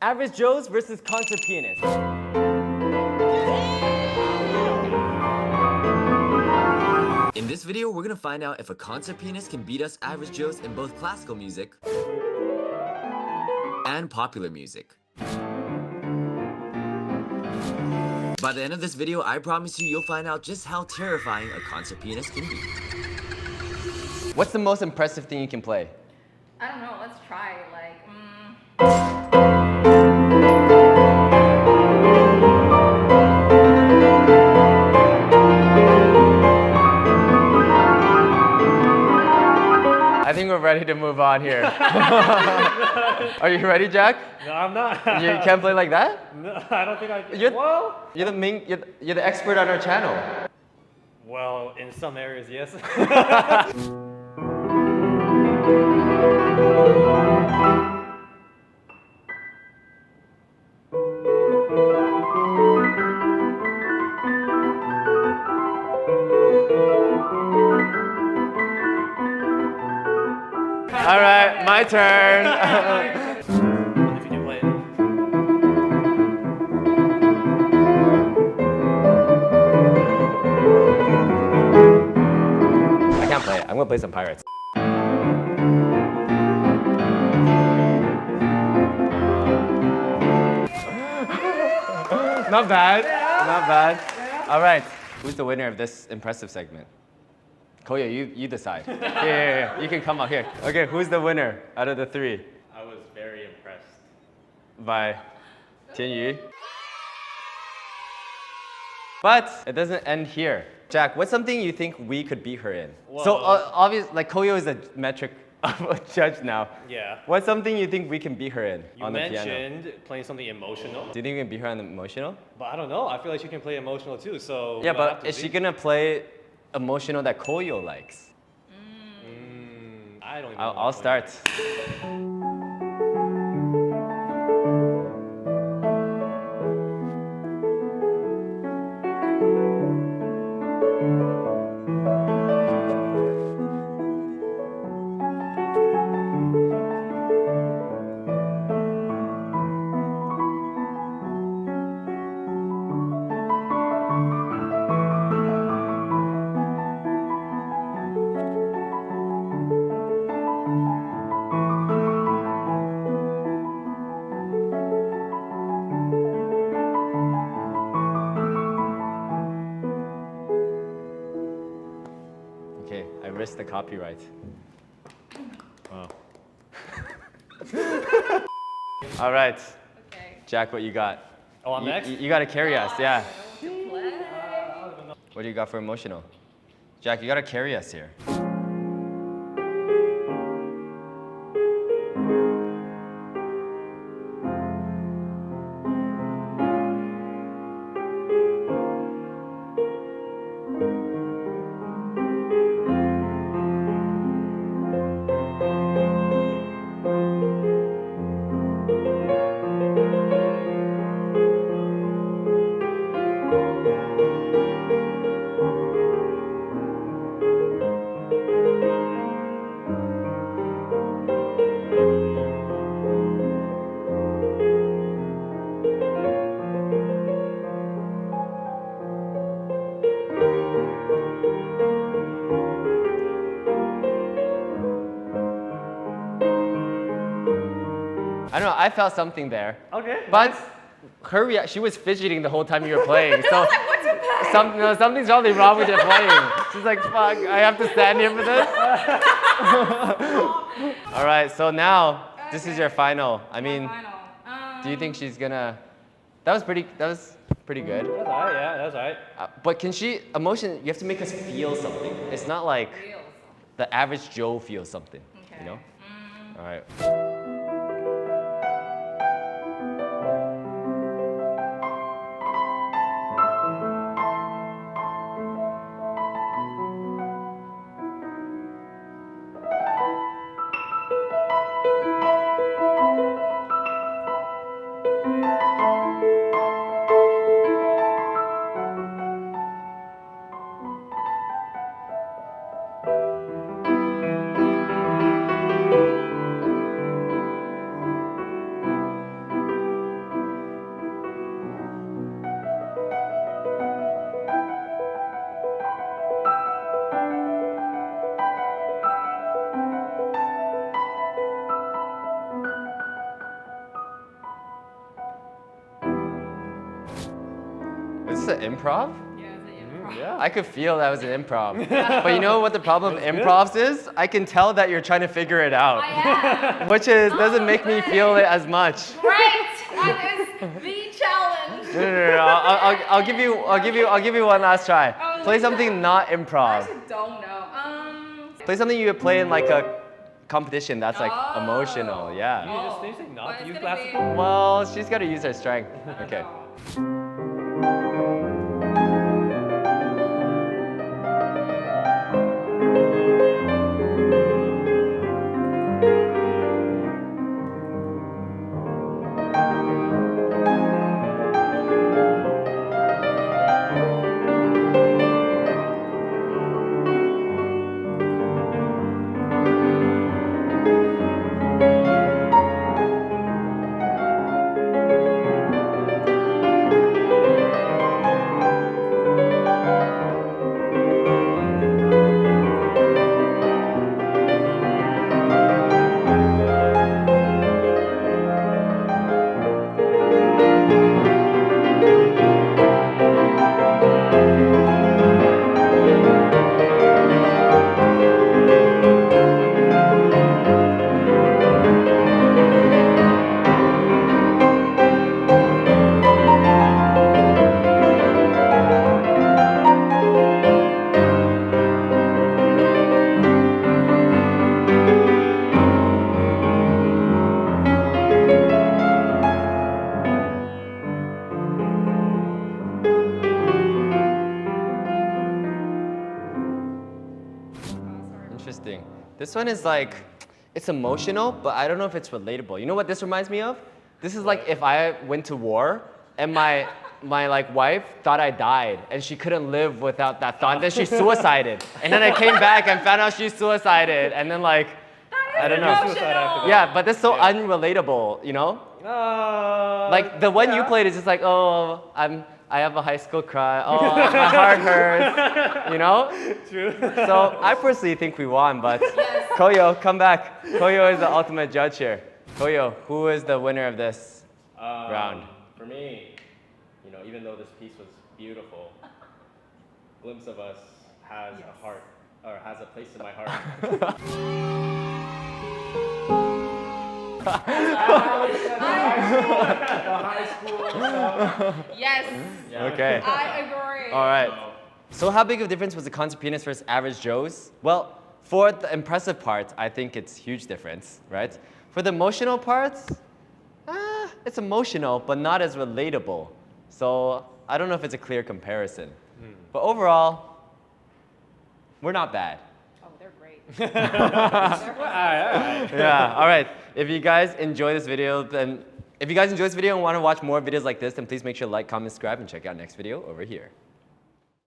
Average Joes versus concert pianists. In this video, we're gonna find out if a concert pianist can beat us average Joes in both classical music and popular music. By the end of this video, I promise you'll find out just how terrifying a concert pianist can be. What's the most impressive thing you can play? I don't know, let's try. I think we're ready to move on here. Are you ready, Jack? No, I'm not. You can't play like that? No, I don't think I can. You're the expert on our channel. Well, in some areas, yes. All right, my turn. If you can play it. I can't play it. I'm gonna play some Pirates. Not bad. Not bad. All right. Who's the winner of this impressive segment? Koya, you decide. Here. You can come up here. Okay, who's the winner out of the three? I was very impressed. By Tianyu. But it doesn't end here. Jack, what's something you think we could beat her in? So obvious, like Koyo is a metric of a judge now. Yeah. What's something you think we can beat her in You on the piano? mentioned playing something emotional, Do you think we can beat her on the emotional? but I don't know. I feel like she can play emotional too. So Yeah, we'll have but to is see. she gonna play emotional that Koyo likes? I don't even know I'll what to play. start. Okay, I risked the copyright. Wow. All right, Okay. Jack, what you got? Oh, I'm next? You gotta carry us, yeah. Play. What do you got for emotional? Jack, you gotta carry us here. I don't know, I felt something there. Okay. But her she was fidgeting the whole time you were playing. So What's in bag? something's probably wrong with your playing. She's like, fuck, I have to stand here for this? All right, so now, this is your final. I mean, Final. do you think she's gonna... That was pretty good. That's alright, yeah, that's alright. But can she, emotion, you have to make us feel something. It's not like Real. the average Joe feels something, Okay. you know? All right. this an improv? Yeah, it's an improv. Yeah. I could feel that was an improv. But you know what the problem with improvs is? I can tell that you're trying to figure it out. I am. Which doesn't make me feel it as much. Great. That is the challenge. No. I'll give you one last try. Oh, Play yeah. something not I improv. actually don't know. Play something you would play in like a competition that's like Oh. emotional. Yeah. You just say not But to it's use gonna classical. be- Well, she's got to use her strength. Okay. Interesting. This one is like, it's emotional, but I don't know if it's relatable. You know what this reminds me of? This is like if I went to war and my like wife thought I died and she couldn't live without that thought. Then she suicided. And then I came back and found out she suicided. And then like, I don't know. Suicide after that. Yeah, but that's so Yeah. unrelatable, you know? Like the one you yeah. played is just like, oh, I have a high school cry. Oh, my heart hurts. You know? True. So I personally think we won, but Yes. Koyo, come back. Koyo is the ultimate judge here. Koyo, who is the winner of this round? For me, you know, even though this piece was beautiful, Glimpse of Us has a heart, or has a place in my heart. Yes. Okay. I agree. All right. So how big of a difference was the concert pianist versus average Joes? Well, for the impressive parts, I think it's huge difference, right? For the emotional parts, it's emotional, but not as relatable. So I don't know if it's a clear comparison. But overall, we're not bad. Oh, they're great. Alright. Yeah, all right. If you guys enjoy this video, then if you guys enjoy this video and want to watch more videos like this, then please make sure to like, comment, subscribe, and check out next video over here.